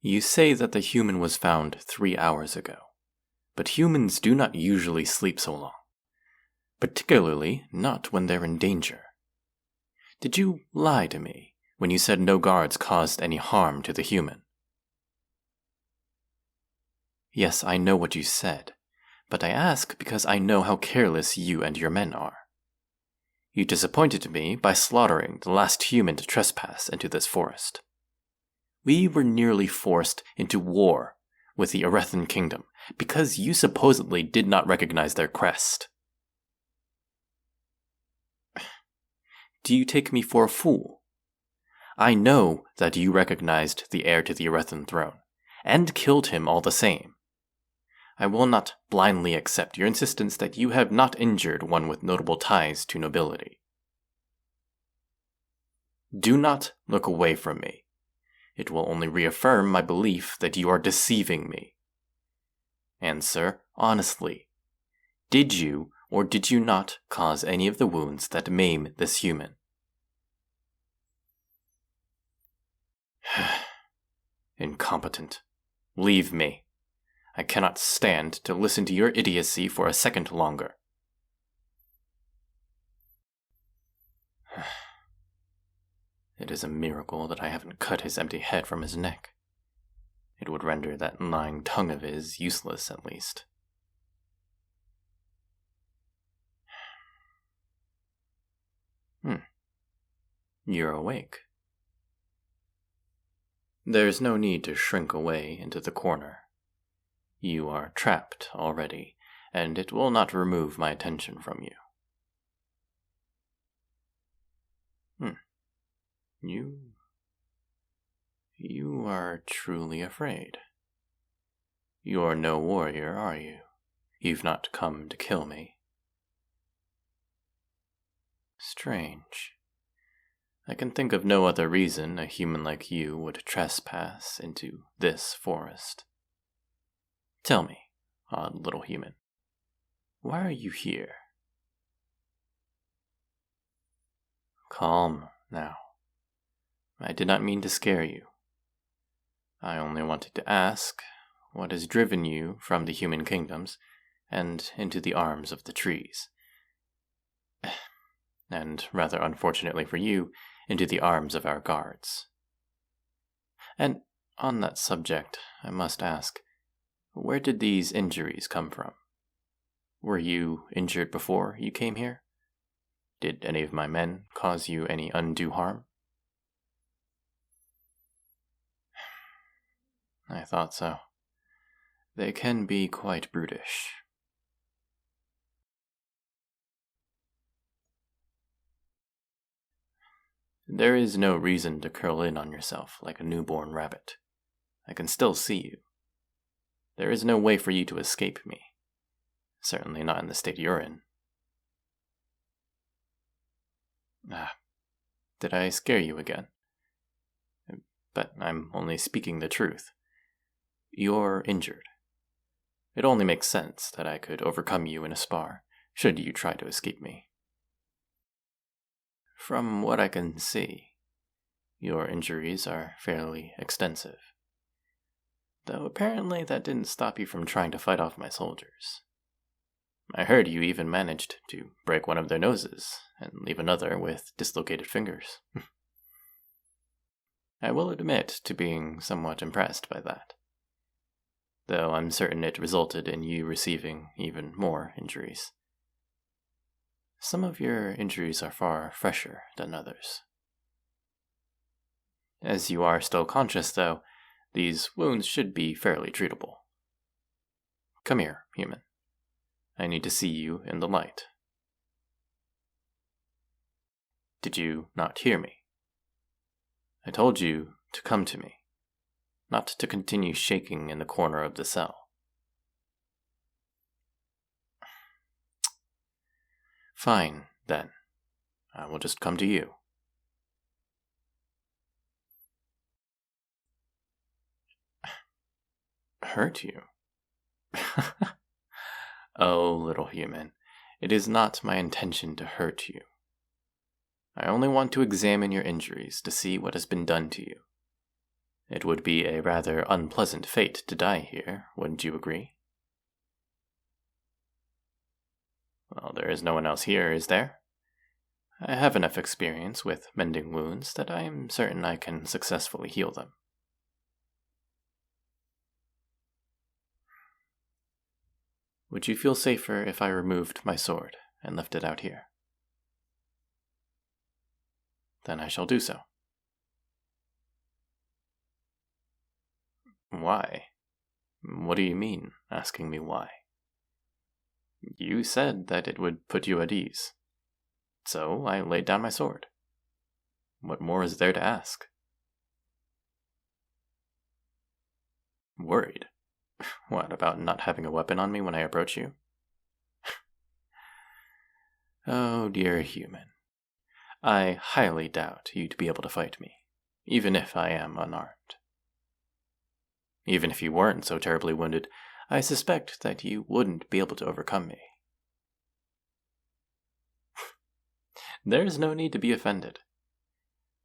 You say that the human was found 3 hours ago, but humans do not usually sleep so long, particularly not when they're in danger. Did you lie to me when you said no guards caused any harm to the human? Yes, I know what you said, but I ask because I know how careless you and your men are. You disappointed me by slaughtering the last human to trespass into this forest. We were nearly forced into war with the Erethan Kingdom because you supposedly did not recognize their crest. Do you take me for a fool? I know that you recognized the heir to the Erethan throne, and killed him all the same. I will not blindly accept your insistence that you have not injured one with notable ties to nobility. Do not look away from me. It will only reaffirm my belief that you are deceiving me. Answer honestly. Did you or did you not cause any of the wounds that maim this human? Incompetent. Leave me. I cannot stand to listen to your idiocy for a second longer. It is a miracle that I haven't cut his empty head from his neck. It would render that lying tongue of his useless, at least. You're awake. There's no need to shrink away into the corner. You are trapped already, and it will not remove my attention from you. You are truly afraid. You're no warrior, are you? You've not come to kill me. Strange. I can think of no other reason a human like you would trespass into this forest. Tell me, odd little human, why are you here? Calm now. I did not mean to scare you. I only wanted to ask what has driven you from the human kingdoms and into the arms of the trees. And, rather unfortunately for you, into the arms of our guards. And on that subject, I must ask, where did these injuries come from? Were you injured before you came here? Did any of my men cause you any undue harm? I thought so. They can be quite brutish. There is no reason to curl in on yourself like a newborn rabbit. I can still see you. There is no way for you to escape me. Certainly not in the state you're in. Did I scare you again? But I'm only speaking the truth. You're injured. It only makes sense that I could overcome you in a spar, should you try to escape me. From what I can see, your injuries are fairly extensive. Though apparently that didn't stop you from trying to fight off my soldiers. I heard you even managed to break one of their noses and leave another with dislocated fingers. I will admit to being somewhat impressed by that, though I'm certain it resulted in you receiving even more injuries. Some of your injuries are far fresher than others. As you are still conscious, though, these wounds should be fairly treatable. Come here, human. I need to see you in the light. Did you not hear me? I told you to come to me, not to continue shaking in the corner of the cell. Fine, then. I will just come to you. Hurt you? Oh, little human, it is not my intention to hurt you. I only want to examine your injuries to see what has been done to you. It would be a rather unpleasant fate to die here, wouldn't you agree? Well, there is no one else here, is there? I have enough experience with mending wounds that I am certain I can successfully heal them. Would you feel safer if I removed my sword and left it out here? Then I shall do so. Why? What do you mean, asking me why? You said that it would put you at ease. So I laid down my sword. What more is there to ask? Worried? What, about not having a weapon on me when I approach you? Oh, dear human. I highly doubt you'd be able to fight me, even if I am unarmed. Even if you weren't so terribly wounded, I suspect that you wouldn't be able to overcome me. There's no need to be offended.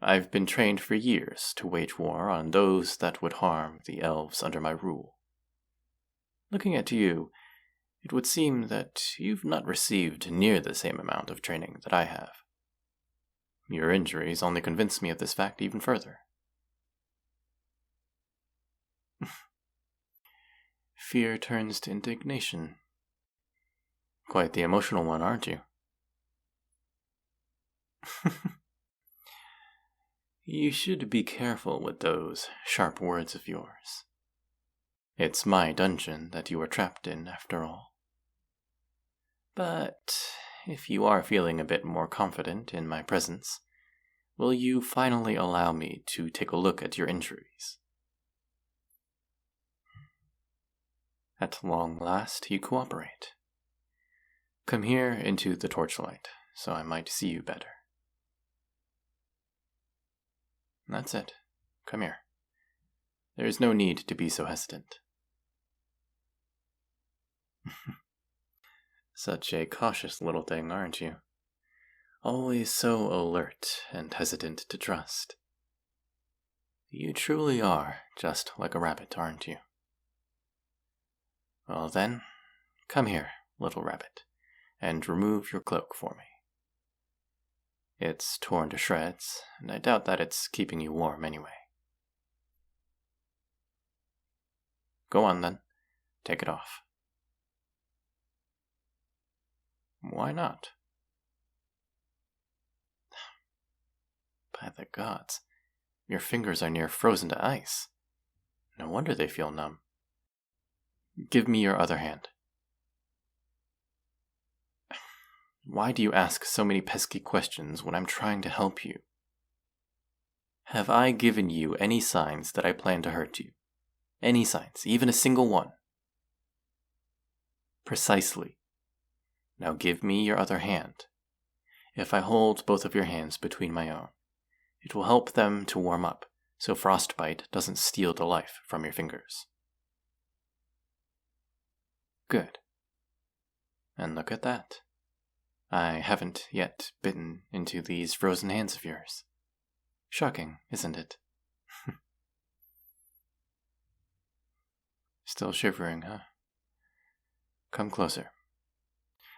I've been trained for years to wage war on those that would harm the elves under my rule. Looking at you, it would seem that you've not received near the same amount of training that I have. Your injuries only convince me of this fact even further. Fear turns to indignation. Quite the emotional one, aren't you? You should be careful with those sharp words of yours. It's my dungeon that you are trapped in, after all. But if you are feeling a bit more confident in my presence, will you finally allow me to take a look at your injuries? At long last, you cooperate. Come here into the torchlight, so I might see you better. That's it. Come here. There is no need to be so hesitant. Such a cautious little thing, aren't you? Always so alert and hesitant to trust. You truly are just like a rabbit, aren't you? Well then, come here, little rabbit, and remove your cloak for me. It's torn to shreds, and I doubt that it's keeping you warm anyway. Go on then, take it off. Why not? By the gods, your fingers are near frozen to ice. No wonder they feel numb. Give me your other hand. Why do you ask so many pesky questions when I'm trying to help you? Have I given you any signs that I plan to hurt you? Any signs, even a single one? Precisely. Now give me your other hand. If I hold both of your hands between my own, it will help them to warm up, so frostbite doesn't steal the life from your fingers. Good. And look at that. I haven't yet bitten into these frozen hands of yours. Shocking, isn't it? Still shivering, huh? Come closer.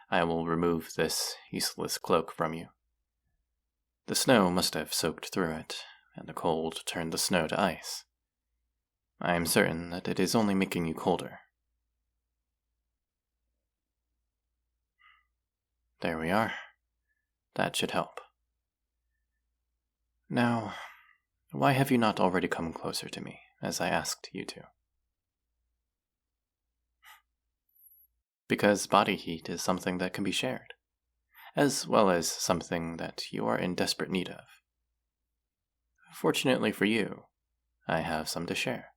I will remove this useless cloak from you. The snow must have soaked through it, and the cold turned the snow to ice. I am certain that it is only making you colder. There we are. That should help. Now, why have you not already come closer to me, as I asked you to? Because body heat is something that can be shared, as well as something that you are in desperate need of. Fortunately for you, I have some to share,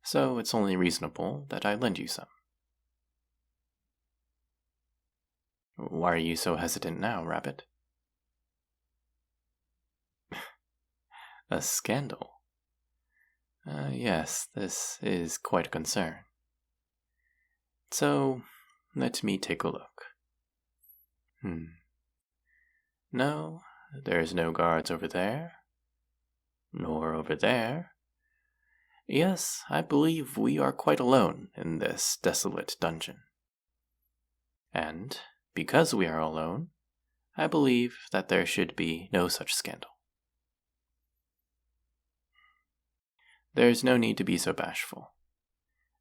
so it's only reasonable that I lend you some. Why are you so hesitant now, Rabbit? A scandal? Yes, this is quite a concern. So, let me take a look. No, there's no guards over there, nor over there, Yes, I believe we are quite alone in this desolate dungeon. And, because we are alone, I believe that there should be no such scandal. There's no need to be so bashful.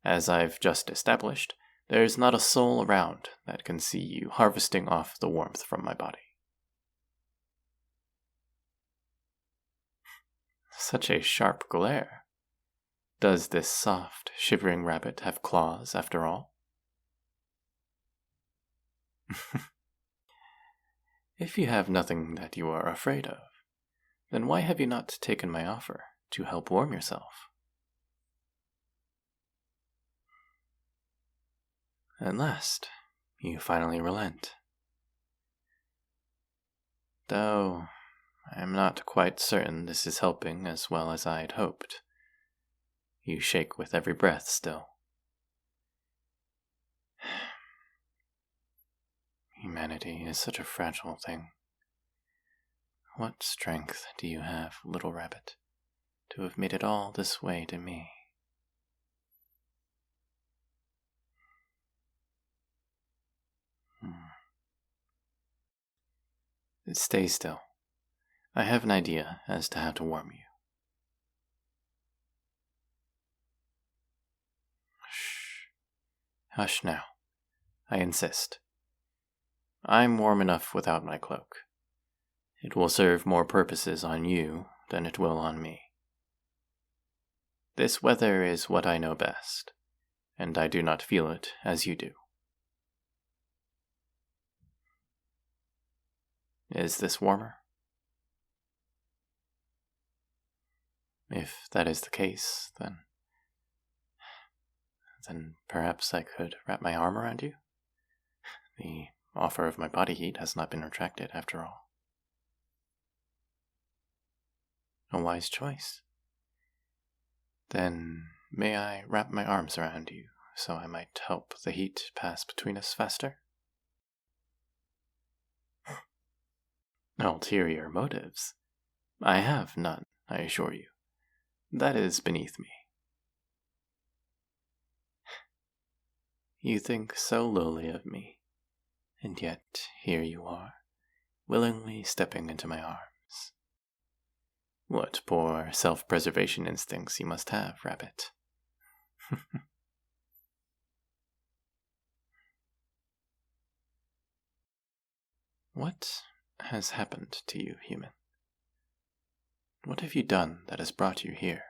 As I've just established, there's not a soul around that can see you harvesting off the warmth from my body. Such a sharp glare. Does this soft, shivering rabbit have claws after all? If you have nothing that you are afraid of, then why have you not taken my offer to help warm yourself? At last, you finally relent. Though, I am not quite certain this is helping as well as I had hoped. You shake with every breath still. Humanity is such a fragile thing. What strength do you have, little rabbit, to have made it all this way to me? Stay still. I have an idea as to how to warm you. Shh. Hush now. I insist. I'm warm enough without my cloak. It will serve more purposes on you than it will on me. This weather is what I know best, and I do not feel it as you do. Is this warmer? If that is the case, then perhaps I could wrap my arm around you? The offer of my body heat has not been retracted after all. A wise choice. Then may I wrap my arms around you so I might help the heat pass between us faster? Ulterior motives? I have none, I assure you. That is beneath me. You think so lowly of me, and yet here you are, willingly stepping into my arms. What poor self-preservation instincts you must have, rabbit. What has happened to you, human? What have you done that has brought you here?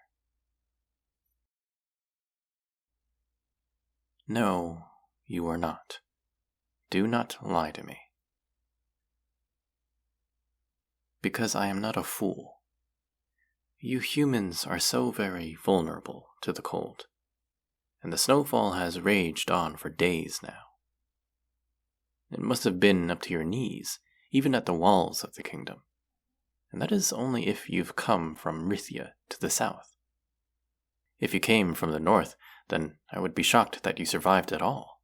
No, you are not. Do not lie to me. Because I am not a fool. You humans are so very vulnerable to the cold, and the snowfall has raged on for days now. It must have been up to your knees, even at the walls of the kingdom, and that is only if you've come from Rithia to the south. If you came from the north, then I would be shocked that you survived at all.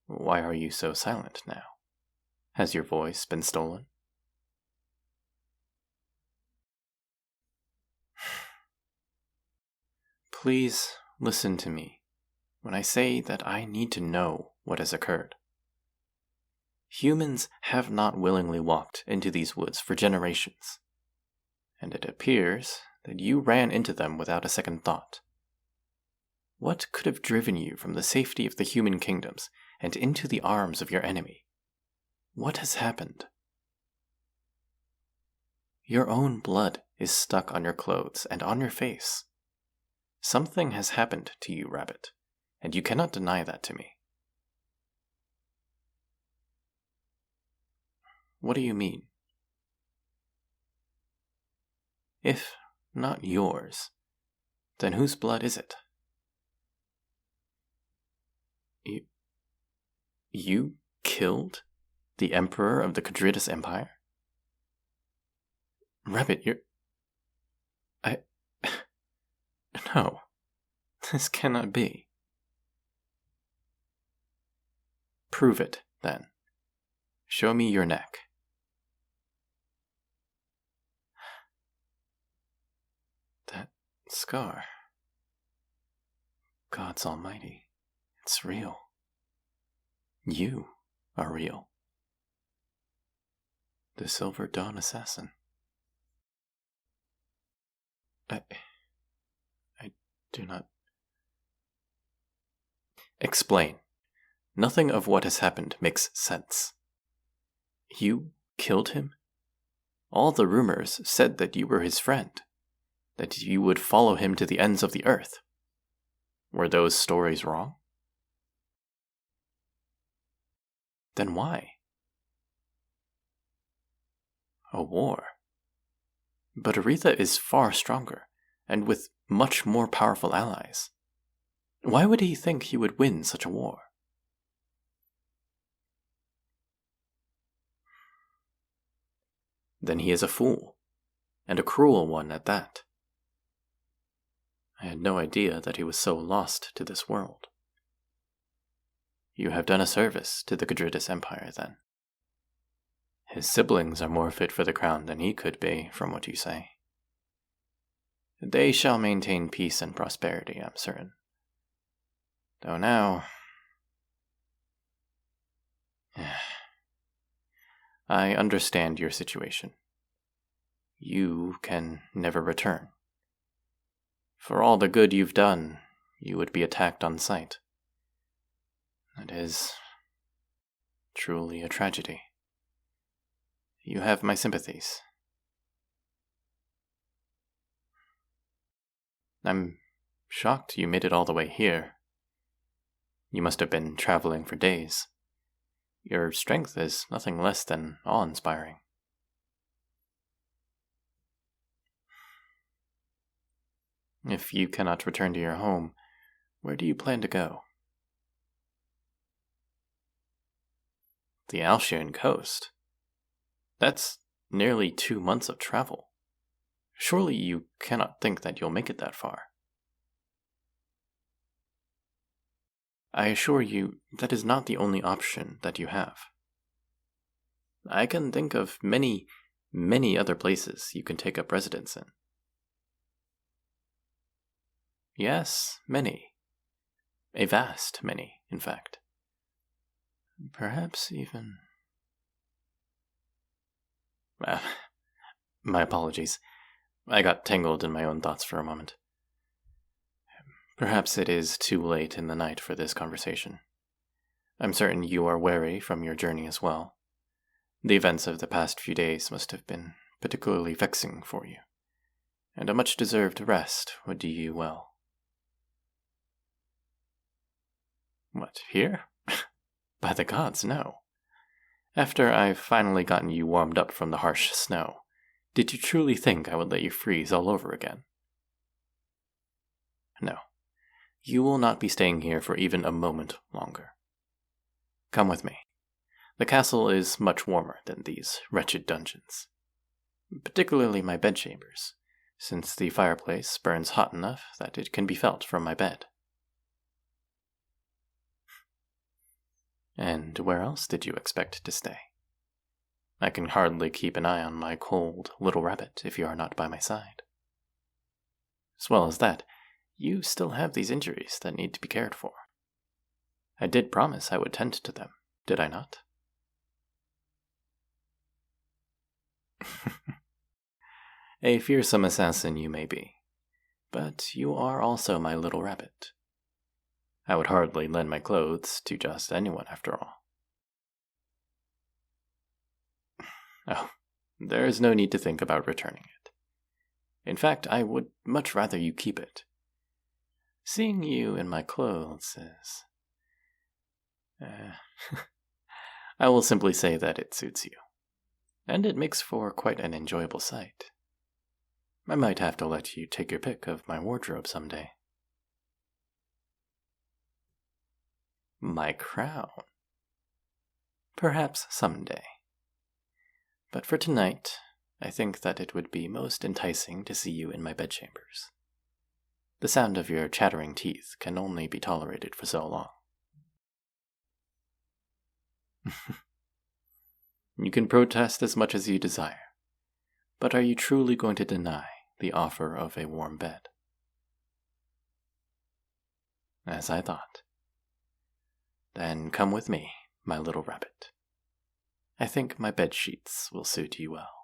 Why are you so silent now? Has your voice been stolen? Please listen to me when I say that I need to know what has occurred. Humans have not willingly walked into these woods for generations, and it appears that you ran into them without a second thought. What could have driven you from the safety of the human kingdoms and into the arms of your enemy? What has happened? Your own blood is stuck on your clothes and on your face. Something has happened to you, rabbit, and you cannot deny that to me. What do you mean? If not yours, then whose blood is it? You killed the Emperor of the Quadritus Empire? Rabbit, No, this cannot be. Prove it, then. Show me your neck. Scar. Gods almighty, it's real. You are real. The Silver Dawn assassin. I do not... Explain. Nothing of what has happened makes sense. You killed him? All the rumors said that you were his friend, that you would follow him to the ends of the earth. Were those stories wrong? Then why? A war. But Aretha is far stronger, and with much more powerful allies. Why would he think he would win such a war? Then he is a fool, and a cruel one at that. I had no idea that he was so lost to this world. You have done a service to the Gadritis Empire, then. His siblings are more fit for the crown than he could be, from what you say. They shall maintain peace and prosperity, I'm certain. Though now... I understand your situation. You can never return. For all the good you've done, you would be attacked on sight. It is truly a tragedy. You have my sympathies. I'm shocked you made it all the way here. You must have been traveling for days. Your strength is nothing less than awe-inspiring. If you cannot return to your home, where do you plan to go? The Alshian coast? That's nearly 2 months of travel. Surely you cannot think that you'll make it that far. I assure you, that is not the only option that you have. I can think of many, many other places you can take up residence in. Yes, many. A vast many, in fact. Perhaps even... my apologies. I got tangled in my own thoughts for a moment. Perhaps it is too late in the night for this conversation. I'm certain you are weary from your journey as well. The events of the past few days must have been particularly vexing for you, and a much-deserved rest would do you well. What, here? By the gods, no. After I've finally gotten you warmed up from the harsh snow, did you truly think I would let you freeze all over again? No. You will not be staying here for even a moment longer. Come with me. The castle is much warmer than these wretched dungeons. Particularly my bedchambers, since the fireplace burns hot enough that it can be felt from my bed. And where else did you expect to stay? I can hardly keep an eye on my cold little rabbit if you are not by my side. As well as that, you still have these injuries that need to be cared for. I did promise I would tend to them, did I not? A fearsome assassin you may be, but you are also my little rabbit. I would hardly lend my clothes to just anyone after all. Oh, there is no need to think about returning it. In fact, I would much rather you keep it. Seeing you in my clothes is... I will simply say that it suits you, and it makes for quite an enjoyable sight. I might have to let you take your pick of my wardrobe someday. My crown? Perhaps someday. But for tonight, I think that it would be most enticing to see you in my bedchambers. The sound of your chattering teeth can only be tolerated for so long. You can protest as much as you desire, but are you truly going to deny the offer of a warm bed? As I thought. Then come with me, my little rabbit. I think my bed sheets will suit you well.